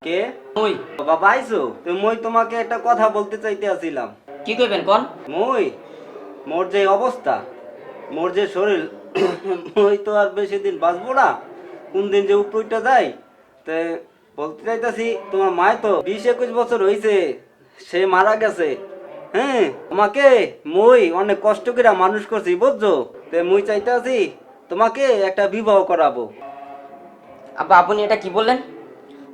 কে? মুই বাবা আইছো? তো মই তোমাকে একটা কথা বলতে চাইতে আছিলাম। কি কইবেন কোন? মই মোর যে অবস্থা, মোর যে শরীর, মই তো আর বেশি দিন বাঁচবো না। কোন দিন যে উপরটা যায়, তে বলতে চাইতাছি তোমার মায় তো 20-21 বছর হইছে, সে মারা গেছে। হ্যাঁ, তোমাকে মই অনেক কষ্ট করে মানুষ করছি বুঝছো। তে মুই চাইতাছি তোমাকে একটা বিবাহ করাবো। আব্বা আপনি এটা কি বললেন?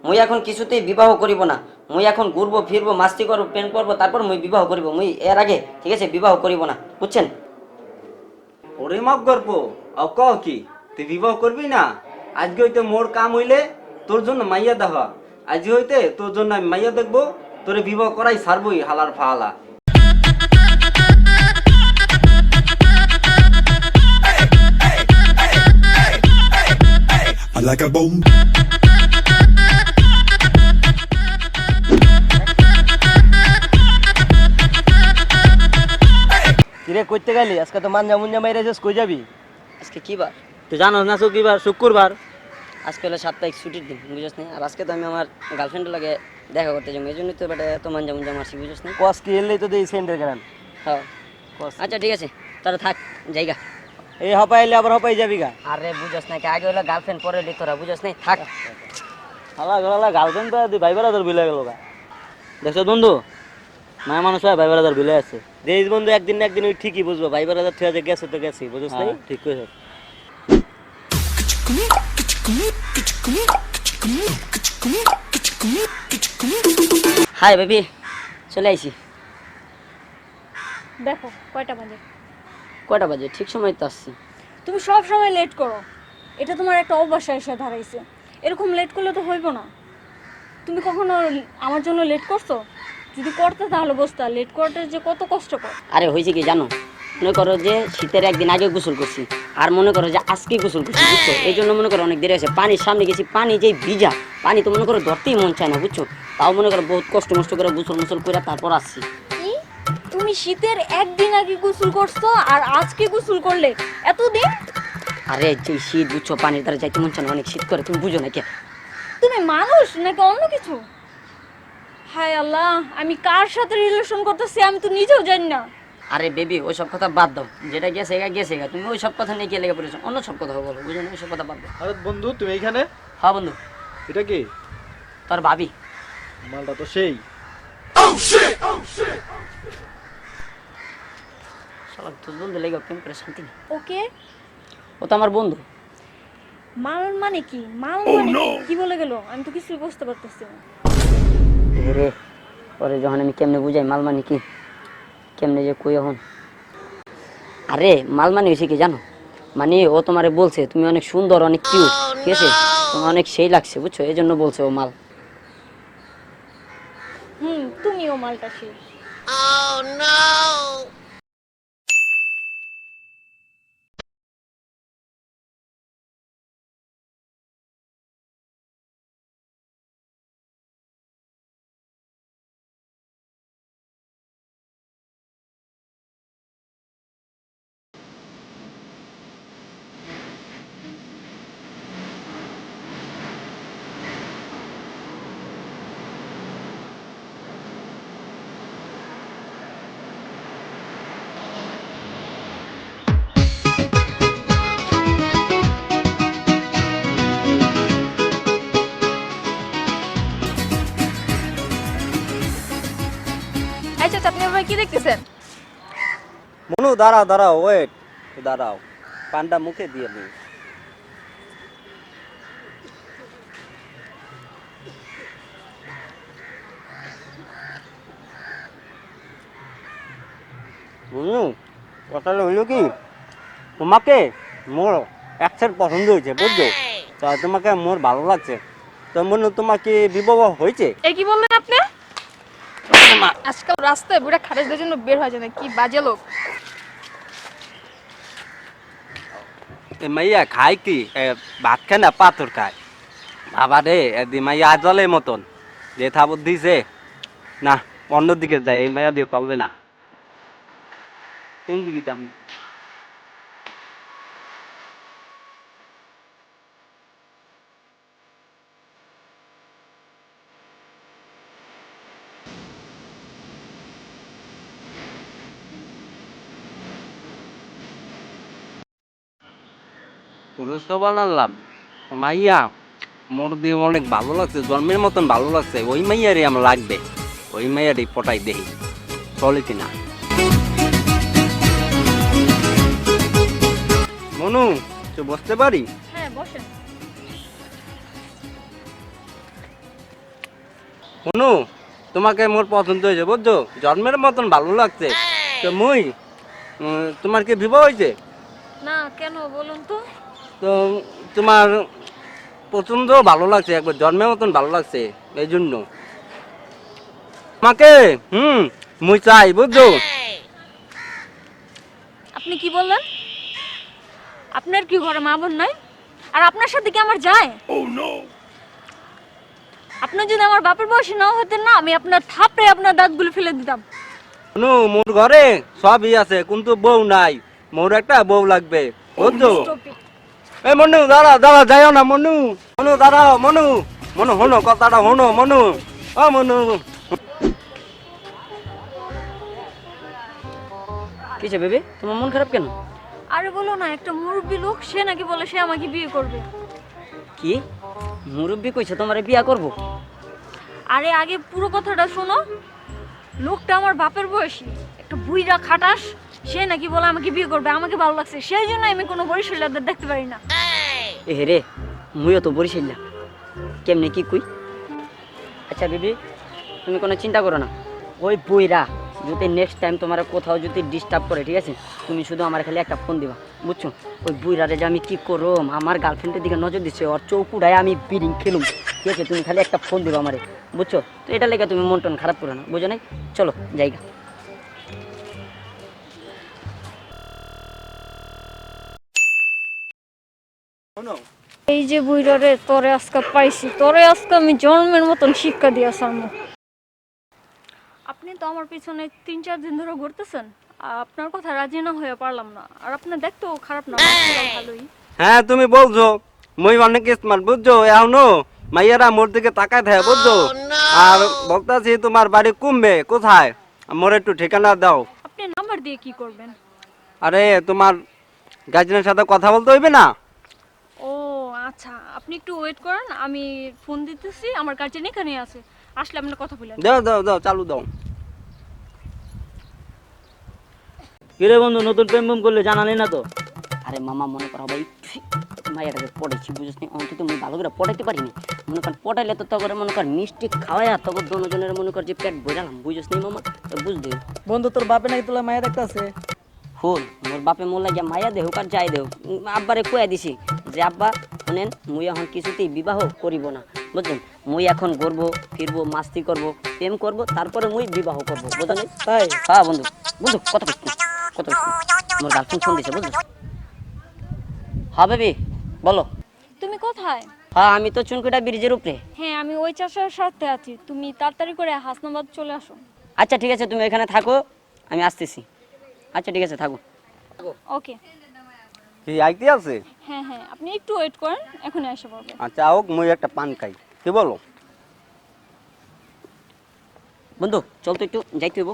মুই এখন কিছুতেই বিবাহ করিব না। মুই এখন ঘুরবো ফিরবো মাস্তি করবো প্রেম করবো তারপর মুই বিবাহ করিব। মুই এর আগে ঠিক আছে বিবাহ করিব না, বুঝছেন? ওরে মাফ করবো আর ক কি তুই বিবাহ করবি না? আজকে হইতে মোর কাম হইলে তোর জন্য মাইয়া দেখা। আজকে হইতে তোর জন্য আমি মাইয়া দেখবো, তোরে বিবাহ করাই ছাড়বই হালার ফালা। I like a boom. কিরে করতে গেলি? আজকে তো মাঞ্জা মুঞ্জা মাইরে যাস, কই যাবি? আজকে কি বার? তুই জানো না শুক্রবার শুক্রবার আজকে হলো সাপ্তাহিক ছুটির দিন, বুঝছ না? আর আজকে তো আমি আমার গার্লফ্রেন্ডের লাগে দেখা করতে যাবো, এই জন্যই তো বেটা এত মাঞ্জা মুঞ্জা মারছি, বুঝছ না? কস কি এলেই তো দেই সেন্টার গ্রাম হ্যাঁ কস। আচ্ছা ঠিক আছে, তাহলে থাক জায়গা। এই হপাই এলে আবার হপাই যাবি গা। আরে বুঝছ না কি আগে হলো গার্লফ্রেন্ড পরে হলি তোরা, বুঝছ না? থাক। হালা গলা গার্লফ্রেন্ড তো ভাই বেড়াদার বিলে গেল গা। দেখছো বন্ধু, মায়া মানুষ হয় ভাই বেড়াদার বিলে আছে। দেশ বন্ধু একদিন না একদিন ওই ঠিকই বুঝবো ভাই বেড়াদার ঠিক আছে, গেছে তো গেছি, বুঝছ না? ঠিক কইছ। হাই বেবি, চলে আইছি। দেখো কয়টা বাজে। কয়টা বাজে? ঠিক সময় তো আসছি। তুমি সব সময় লেট করো, এটা তোমার একটা অভ্যাস এসে দাঁড়াইছে। এরকম লেট করলে তো হইব না। তুমি কখনো আমার জন্য লেট করছো? যদি করতে তাহলে বুঝতা লেট করাটা যে কত কষ্টকর। আরে হয়েছে কি জানো, মনে করো যে শীতের একদিন আগে গোসল করছি, আর মনে করো যে আজকে গোসল করছি, বুঝছো? এই জন্য মনে করো অনেক দেরি আছে। পানির সামনে গেছি, পানি যেই ভিজা, পানি তো মনে করো ধরতেই মন চায় না, বুঝছো? তাও মনে করো বহুত কষ্ট মষ্ট করে গোসল মোসল করে তারপর আসছি। কি তুমি শীতের একদিন আগে গোসল করছো আর আজকে গোসল করলে এতদিন? আরে যে শীত, বুঝছো, পানির দ্বারা যাইতে মন চায় না, অনেক শীত করে, তুমি বুঝো না কে? তুমি মানুষ নাকি অন্য কিছু? হায় আল্লাহ, আমি কার সাথে রিলেশন করতেছি আমি তো নিজেও জানি না। আরে বেবি ওইসব কথা বাদ দাও, যেটা গেছে গা গেছে গা, তুমি ওই সব কথা নিয়ে কে লেগে পড়েছো? অন্য সব কথা বলো, বুঝো না? ওই সব কথা বাদ দাও। আরে বন্ধু তুমি এইখানে? হ্যাঁ বন্ধু। এটা কি? তোর ভাবি। মালটা তো সেই। শালা তোর বন্ধু লেগে প্রেম করে শান্তি নেই। ওকে, ও তো আমার বন্ধু। মাল মানে কি? মাল মানে কি বলে গেল? আমি তো কিছুই বুঝতে পারতেছি না। রে পরে যখন আমি কেমনে বুঝাই মাল মানে কি, কেমনে যে কই এখন। আরে মাল মানে হয়েছে কি জানো, মানে ও তোমারে বলছে তুমি অনেক সুন্দর, অনেক কিউট, ঠিক আছে? তোমার অনেক সেই লাগছে, বুঝছো? এই জন্য বলছে ও মাল। তুমিও মালটা শেষ। আচ্ছা আপনি এভাবে কি দেখতেছেন? মনু দাঁড়াও দাঁড়াও, ওয়েট, দাঁড়াও, পানটা মুখে দিয়ে নি। কথাটা হইলো কি, তোমাকে মোর একসাথে পছন্দ হয়েছে, বুঝছো? তা তোমাকে মোর ভালো লাগছে। তো মনু তোমার কি বিবাহ হয়েছে? এ কি বললেন আপনি? আজকাল রাস্তায় বুড়া খারেজদের জন্য বের হয়ে যায় না, কি বাজে লোক। এ মাইয়া খায় কি? ভাত খায় না পাথর খায়। বাবা রে, এদি মাইয়া আজলের মতন যে থাবত দিছে না, অন্যদিকে যায়, এই মাইয়া দিয়ে চলবে না। কোন দিকে যাম? পুরুষ বানালাম মাইয়া মোর দিয়ে অনেক ভালো লাগছে, জন্মের মতন ভালো লাগছে। ওই মাইয়ারই আমার লাগবে, ওই মাইয়ারই পটাই দেখি চলে কিনা। মনু তো বসতে পারি? হ্যাঁ বসেন। মনু তোমাকে মোর পছন্দ হয়েছে বুঝছো, জন্মের মতন ভালো লাগছে। তো মুই তোমার কি বিবাহ হয়েছে? না কেন বলুন তো? তো তোমার পছন্দ ভালো লাগছে, একবার জন্মের মতন ভালো লাগছে, এই জন্য আমাকে মুই চাই বুঝছো। আপনি কি বললেন? আপনার কি ঘরে মা বোন নাই? আর আপনার সাথে কি আমার যায়? আপনি যদি আমার বাপের বয়সী নাও হতেন না, আমি আপনার থাপড়ে আপনার দাঁতগুলো ফেলে দিতাম। মনু মোর ঘরে সবই আছে কিন্তু বউ নাই, মোর একটা বউ লাগবে বুঝছো। Stop it. এই মনু দাঁড়া দাঁড়া যাইও না মনু, মনু দাঁড়াও মনু, মনু হনো কথাটা হনো মনু, ও মনু। কিসে বেবি, তোমার মন খারাপ কেন? আরে বলো না, একটা মুরব্বী লোক সে নাকি বলে সে আমাকে বিয়ে করবে। কি মুরব্বি কইছে তোমারে বিয়া করব? আরে আগে পুরো কথাটা শোনো। লোকটা আমার বাপের বয়সী, একটা বুইড়া খাটাস, সে নাকি বলে আমাকে বিয়ে করবে। আমাকে ভালো লাগছে, সেই জন্য আমি কোনো বরিশালীদের দেখতে পারি না। এ রে মুইও তো বরিশাল না, কেমনে কি কই? আচ্ছা বেবি তুমি কোনো চিন্তা করো না, ওই বইরা যদি নেক্সট টাইম তোমার কোথাও যদি ডিস্টার্ব করে, ঠিক আছে, তুমি শুধু আমার খালি একটা ফোন দিবা বুঝছো। ওই বুইরারে যে আমি কি করম, আমার গার্লফ্রেন্ডের দিকে নজর দিচ্ছে, ওর চৌকুড়ায় আমি বিরিং খেলুম, ঠিক আছে, তুমি খালি একটা ফোন দিবা আমারে বুঝছো। তো এটা লেগে তুমি মন টন খারাপ করো না, বুঝো নাই? চলো জায়গা। এই যে বুইড়ারে তোরে আজকে পাইছি, তোরে আজকে আমি জন্মের মতন শিক্ষা দিয়া সারমু। আপনি তো আমার পিছনে 3-4 দিন ধরে ঘুরতেছেন, আপনার কথা রাজি না হয়ে পারলাম না। আর আপনি দেখতেও খারাপ না, মাশাআল্লাহ ভালোই। হ্যাঁ তুমি বলছো মুই অনেক স্মার্ট বুঝছো, এখনো মাইয়ারা মোর দিকে তাকায় থাকে বুঝছো। আর বলতাছি তোমার বাড়ি কমবে কোথায়, মোর একটু ঠিকানা দাও। আপনি নাম্বার দিয়ে কি করবেন? আরে তোমার গার্জেনের সাথে কথা বলতে হইবে না? ও আচ্ছা, আপনি একটু ওয়েট করেন, আমি ফোন দিতেছি। আমার গার্জেন এখানে আছে, আসলে আপনার কথা বলেন। দাও দাও দাও চালু দাও। কিরে বন্ধু, নতুন প্রেম করলে জানালি না তো? আরে মামা মনে করো ভাই মাইয়াটাকে পড়াইছি বুঝিস নি, অন্তত আমি ভালো করে পড়াইতে পারিনি। মনে কর পড়াইলে তো তখন মনে কর মিষ্টি খাওয়াইয়া তখন দোনোজনের মনে কর যে পেট বইরালাম বুঝিস নি মামা, তো বুঝলি। বন্ধু তোর বাপে নাকি তোলা মায়া দেখতেছে? ফুল মোর বাপে মোর লাগিয়া মাইয়া দেহ আর যাই দেহ, আব্বারে কয়া দিছি যে আব্বা শুনেন মুই এখন কিছুতেই বিবাহ করিব না বুঝলেন। মুই এখন ঘুরবো ফিরবো মাস্তি করবো প্রেম করবো, তারপরে মুই বিবাহ করবো বুঝলেন। তাই হ্যাঁ বন্ধু, বন্ধু কত কত মোর গার্লফ্রেন্ড ফোন দিছে বুঝলো। হ্যাঁ বেবি বলো। তুমি কোথায়? হ্যাঁ আমি তো চুনকুটা ব্রিজের উপরে। হ্যাঁ আমি ওই চাষার সাথে আছি, তুমি তাড়াতাড়ি করে হাসনাবাদ চলে আসো। আচ্ছা ঠিক আছে তুমি এখানে থাকো, আমি আসতেছি। আচ্ছা ঠিক আছে থাকো। ওকে। কি আইতে আছে? হ্যাঁ হ্যাঁ আপনি একটু ওয়েট করেন, এখনই এসে পড়বে। আচ্ছা হোক মুই একটা পান খাই, কি বলো? বন্ধু চল তো একটু যাইতে হইব।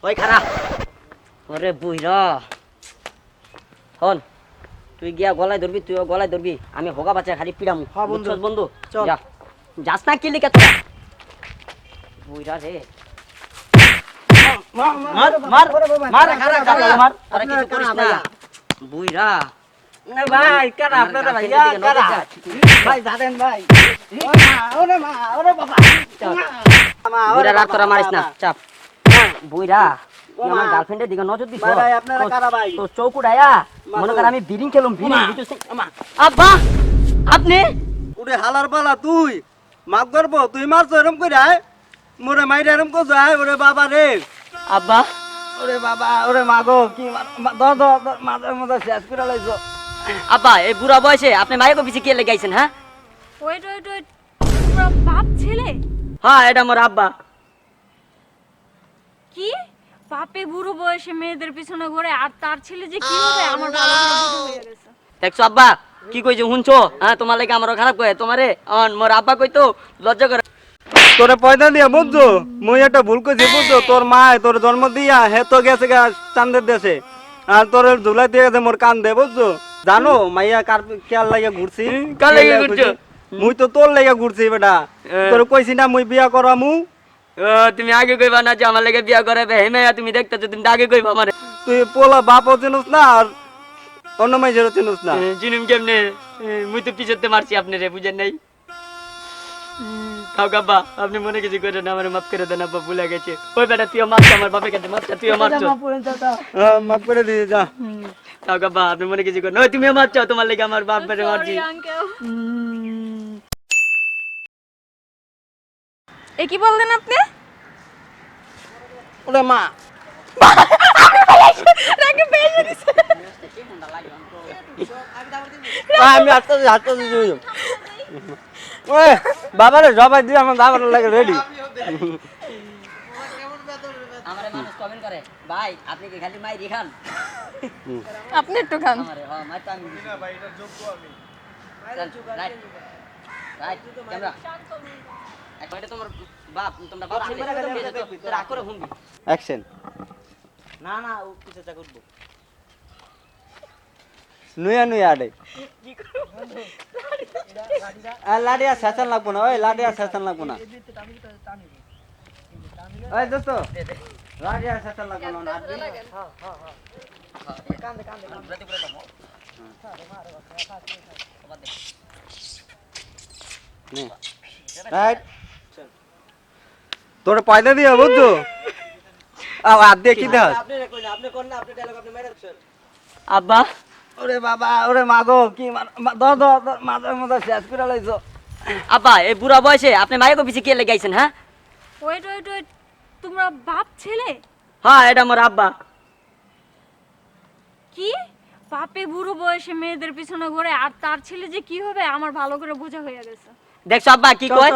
ওই খারাপ ওরে বুইরা হন, তুই গিয়া গলায় ধরবি, তুইও গলায় ধরবি, আমি হোগা বাচ্চা খালি পিড়ামু। হ্যাঁ বন্ধু বন্ধু যা, যাস না কি লিখে তোরা বুইরা রে। মার মার মার খারা খারা মার। তোরা কিছু করিস না বুইরা। ভাই কারা আপনারা ভাই কারা ভাই জানেন ভাই, ওরে মা ওরে বাবা বুইরা রাত তোরা মারিস না, চাপ। বুইরা তুই আমার গার্লফ্রেন্ডের দিকে নজর দিস। ভাই আপনারা কারা ভাই? তো চৌকুড়ায়া মনে কর আমি বিরিং খেলুম বিরিং বুঝছিস। আব্বা আপনি ওরে হালার পালা তুই মাফ করবো, তুই মারছো এরম করে আয় মোরে মাইরে এরম করছো আয়, ওরে বাবা রে আব্বা ওরে বাবা ওরে মাগো কি ধর ধর মাথার মধ্যে শেষ করে লাইছো। আব্বা এই বুড়া বয়সে আপনি মায়ের পিছিয়ে কে লেগাইছেন? হ্যাঁ ওয়েট ওয়েট ওয়েট, তোমরা বাপ ছেলে? হ্যাঁ এটা আমার আব্বা। কি বাপে বুড়ো বয়সে মেয়েদের পিছনে ঘোরে আর তার ছেলে যে কি হবে আমার ভালো করে বোঝা হয়ে গেছে। দেখছো আব্বা কি কইছে শুনছো? হ্যাঁ তোমার লাগে আমারও খারাপ কয় তোমারে মোর আব্বা কইতো লজ্জা করে। তোরে পয়দা দিয়া বুঝছো মুই একটা ভুল করছি বুঝছো, তোর মা তোর জন্ম দিয়া হে তো গেছে গা চান্দের দেশে, আর তোর ধুলাই দিয়ে গেছে মোর কান দে বুঝছো। জানো মাইয়া কার কেয়ার লাগে ঘুরছি? কার লাগি ঘুরছো? মুই তো তোর লাগে ঘুরছি বেটা। তোর কইছি না মুই বিয়া করামু? তুমি আগে কইবা না যে আমার লাগে বিয়া করাবে? হেমেয়া তুমি দেখতেছো, তুমি আগে কইবা আমারে। তুই পোলা বাপও চিনুস না আর অন্য মাইজেরও চিনুস না। চিনুম কেমনে? মুই তো পিছতে মারছি আপনারে, বুঝেন নাই? খাও কাব্বা, আপনি মনে কিছু করেন না, আমার মাফ করে দেন আব্বা, ভুলে গেছে। ওই বেটা তুইও মারছ আমার বাপের কাছে, মারছ তুইও মারছ। মাফ করে দিয়ে যা। খাও কাব্বা, আপনি মনে কিছু করেন। ওই তুমিও মারছ, তোমার লাগে আমার বাপ বেড়ে মারছি। Sorry uncle. এ কি বললেন আপনি? ওরে মা রাগে বেশি দিছে। আমি আস্তে আস্তে ওই বাবারে জবাই দিয়ে আমার বাবার লাগে রেডি। আমারে মানুষ কমেন্ট করে, ভাই আপনি কি খালি মাইরি খান? আপনি একটু খান। আমারে হ্যাঁ মাই তো আমি না ভাই, এটা যোগ্য আমি। রাইট রাইট ক্যামেরা এটা তোমার বাপ, তোমরা বাপ ছেলে তোর রাগ করে হুমবি। অ্যাকশন। না না ও কিছু চা করবো। নুয়া নুয়া আডে লাডি আর শাসন লাগবো না, ওই লাডি আর শাসন লাগবো না। ওই দোস্ত লাডি আর শাসন লাগবো না। রাইট তোর পয়দা দিয়া বুঝছো? আর দিয়ে কি দেখ আব্বা ওরে বাবা ওরে মাগো কি ধর ধর মাথার মধ্যে শেষ করে লাইছো। আব্বা এই বুড়া বয়সে আপনি মায়ের পিছে কে লেগাইছেন? হ্যাঁ ওয়েট ওয়েট ওয়েট, তোমরা বাপ ছেলে? হ্যাঁ এটা আমার আব্বা। কি বাপে বুড়ো বয়সে মেয়েদের পিছনে ঘোরে আর তার ছেলে যে কি হবে আমার ভালো করে বোঝা হয়ে গেছে। দেখছো আব্বা কি কয়?